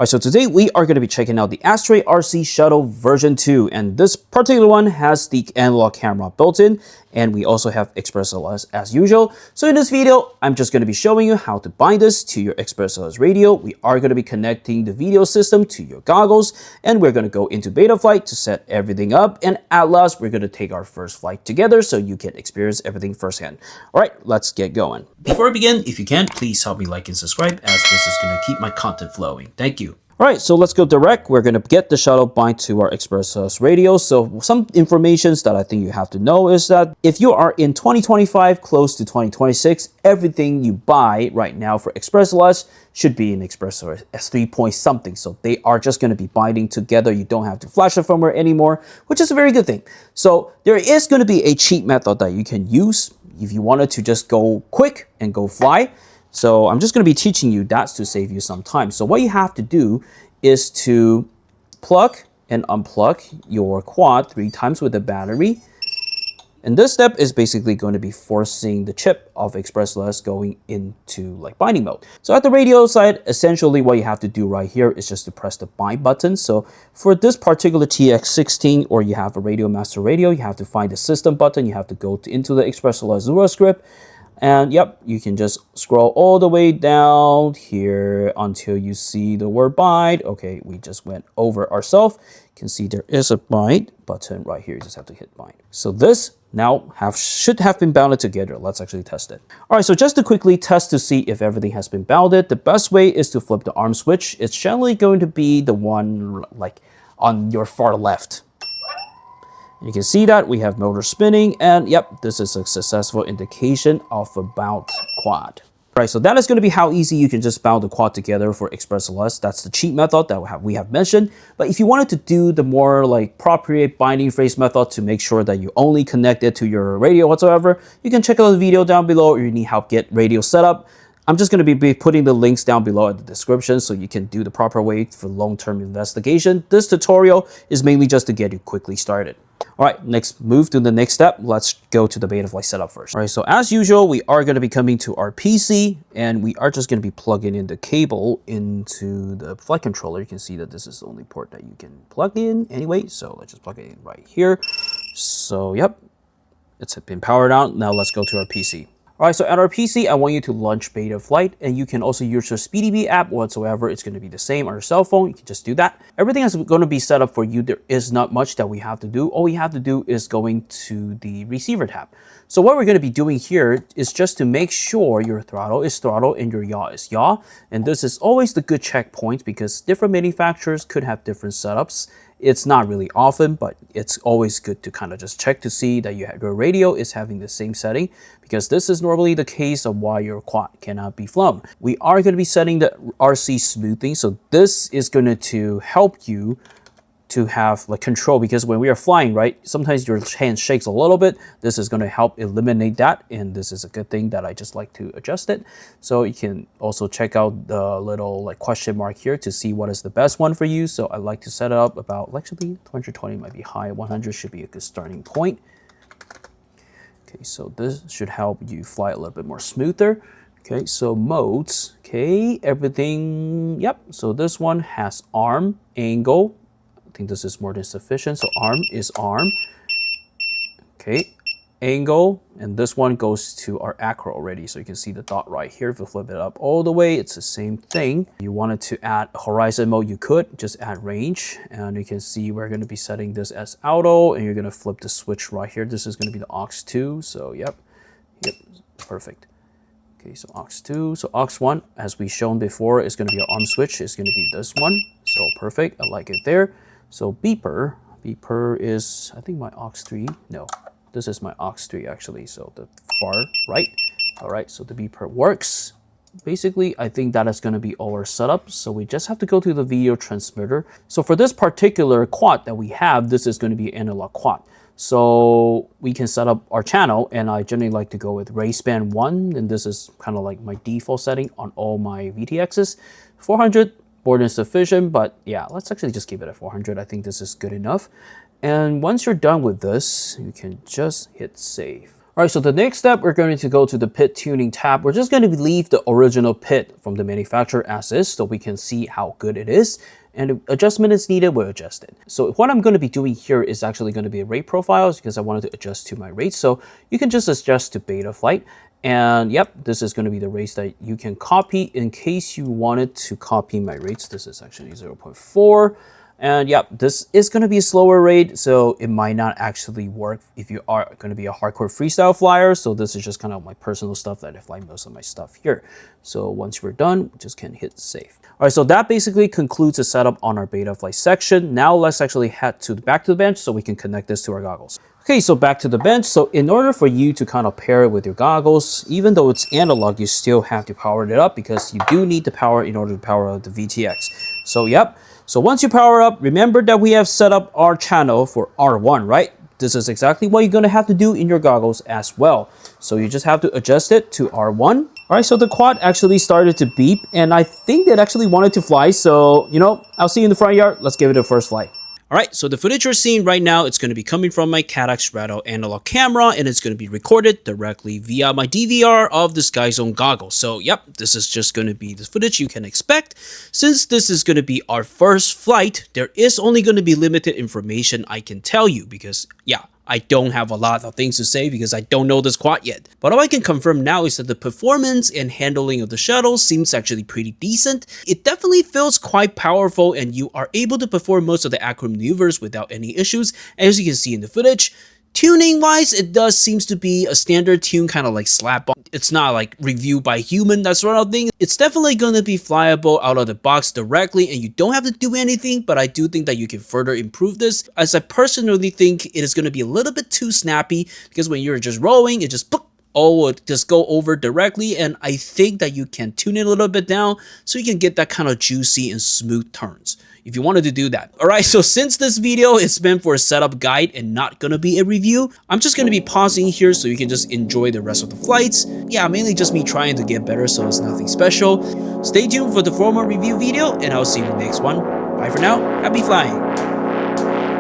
Alright, so today we are going to be checking out the AstroRC Shuttle version 2, and this particular one has the analog camera built in, and we also have ExpressLS as usual. So in this video, I'm just going to be showing you how to bind this to your ExpressLS radio. We are going to be connecting the video system to your goggles, and we're going to go into Betaflight to set everything up, and at last, we're going to take our first flight together so you can experience everything firsthand. Alright, let's get going. Before I begin, if you can, please help me like and subscribe, as this is going to keep my content flowing. Thank you. Alright, so let's go direct. We're going to get the shuttle bind to our ExpressLS radio. So some information that I think you have to know is that if you are in 2025, close to 2026, everything you buy right now for ExpressLS should be in ExpressLS 3 point something. So they are just going to be binding together. You don't have to flash the firmware anymore, which is a very good thing. So there is going to be a cheat method that you can use if you wanted to just go quick and go fly. So I'm just going to be teaching you that to save you some time. So what you have to do is to plug and unplug your quad 3 times with the battery. And this step is basically going to be forcing the chip of ExpressLS going into like binding mode. So at the radio side, essentially what you have to do right here is just to press the bind button. So for this particular TX16, or you have a Radio Master radio, you have to find the system button. You have to go into the ExpressLS Zura script. And yep, you can just scroll all the way down here until you see the word bind. Okay, we just went over ourselves. You can see there is a bind button right here. You just have to hit bind. So this now should have been bounded together. Let's actually test it. All right, so just to quickly test to see if everything has been bounded, the best way is to flip the arm switch. It's generally going to be the one like on your far left. You can see that we have motor spinning, and yep, this is a successful indication of a bound quad. Right, so that is going to be how easy you can just bound the quad together for ExpressLS. That's the cheat method that we have mentioned. But if you wanted to do the more like appropriate binding phrase method to make sure that you only connect it to your radio whatsoever, you can check out the video down below, or you need help get radio set up. I'm just going to be putting the links down below in the description so you can do the proper way for long-term investigation. This tutorial is mainly just to get you quickly started. All right, next move to the next step. Let's go to the Betaflight setup first. All right, so as usual, we are going to be coming to our PC, and we are just going to be plugging in the cable into the flight controller. You can see that this is the only port that you can plug in anyway. So let's just plug it in right here. So yep, it's been powered on. Now let's go to our PC. All right, so at our PC, I want you to launch Betaflight, and you can also use your SpeedyB app whatsoever. It's going to be the same on your cell phone. You can just do that. Everything is going to be set up for you. There is not much that we have to do. All we have to do is going to the receiver tab. So what we're going to be doing here is just to make sure your throttle is throttle and your yaw is yaw. And this is always the good checkpoint because different manufacturers could have different setups. It's not really often, but it's always good to kind of just check to see that your radio is having the same setting, because this is normally the case of why your quad cannot be flown. We are going to be setting the RC smoothing, so this is going to help you to have like control, because when we are flying, right, sometimes your hand shakes a little bit. This is going to help eliminate that, and this is a good thing that I just like to adjust it. So you can also check out the little like question mark here to see what is the best one for you. So I like to set it up about, actually 220 might be high, 100 should be a good starting point. Okay, so this should help you fly a little bit more smoother. Okay, so modes, okay, everything, yep. So this one has arm, angle. I think this is more than sufficient. So arm is arm. Okay, angle, and this one goes to our acro already. So you can see the dot right here. If you flip it up all the way, it's the same thing. If you wanted to add horizon mode, you could just add range, and you can see we're going to be setting this as auto, and you're going to flip the switch right here. This is going to be the aux2. So yep, perfect. Okay, so aux2. So aux1, as we shown before, is going to be our arm switch. It's going to be this one. So perfect. I like it there. So beeper is, I think my aux3, no, this is my aux3 actually, so the far right. All right, so the beeper works. Basically, I think that is going to be all our setup, so we just have to go to the video transmitter. So for this particular quad that we have, this is going to be an analog quad. So we can set up our channel, and I generally like to go with raceband 1, and this is kind of like my default setting on all my VTXs. 400, more than sufficient, but yeah, let's actually just keep it at 400. I think this is good enough. And once you're done with this, you can just hit save. All right, so the next step, we're going to go to the pit tuning tab. We're just going to leave the original pit from the manufacturer as is so we can see how good it is. And if adjustment is needed, we'll adjust it. So what I'm going to be doing here is actually going to be a rate profiles because I wanted to adjust to my rates. So you can just adjust to Betaflight. And yep, this is going to be the rates that you can copy in case you wanted to copy my rates. This is actually 0.4. And yep, this is going to be a slower rate, so it might not actually work if you are going to be a hardcore freestyle flyer. So this is just kind of my personal stuff that I fly most of my stuff here. So once we're done, we just can hit save. All right, so that basically concludes the setup on our Betaflight section. Now let's actually head back to the bench so we can connect this to our goggles. Okay, so back to the bench. So in order for you to kind of pair it with your goggles, even though it's analog, you still have to power it up because you do need the power in order to power up the VTX. So yep. So once you power up, remember that we have set up our channel for R1, right? This is exactly what you're going to have to do in your goggles as well. So you just have to adjust it to R1. All right, so the quad actually started to beep, and I think it actually wanted to fly. So, you know, I'll see you in the front yard. Let's give it a first flight. All right, so the footage you're seeing right now, it's going to be coming from my Caddx Rattle analog camera, and it's going to be recorded directly via my DVR of the SkyZone goggles. So, yep, this is just going to be the footage you can expect. Since this is going to be our first flight, there is only going to be limited information I can tell you because, yeah, I don't have a lot of things to say because I don't know this quad yet. But all I can confirm now is that the performance and handling of the shuttle seems actually pretty decent. It definitely feels quite powerful and you are able to perform most of the acro maneuvers without any issues, as you can see in the footage. Tuning wise, it does seems to be a standard tune, kind of like slap on. It's not like reviewed by human, that sort of thing. It's definitely going to be flyable out of the box directly and you don't have to do anything, but I do think that you can further improve this, as I personally think it is going to be a little bit too snappy because when you're just rolling, it just would just go over directly, and I think that you can tune it a little bit down so you can get that kind of juicy and smooth turns if you wanted to do that. All right, so since this video is meant for a setup guide and not gonna be a review, I'm just gonna be pausing here so you can just enjoy the rest of the flights. Yeah, mainly just me trying to get better, so it's nothing special. Stay tuned for the formal review video, and I'll see you in the next one. Bye for now, happy flying.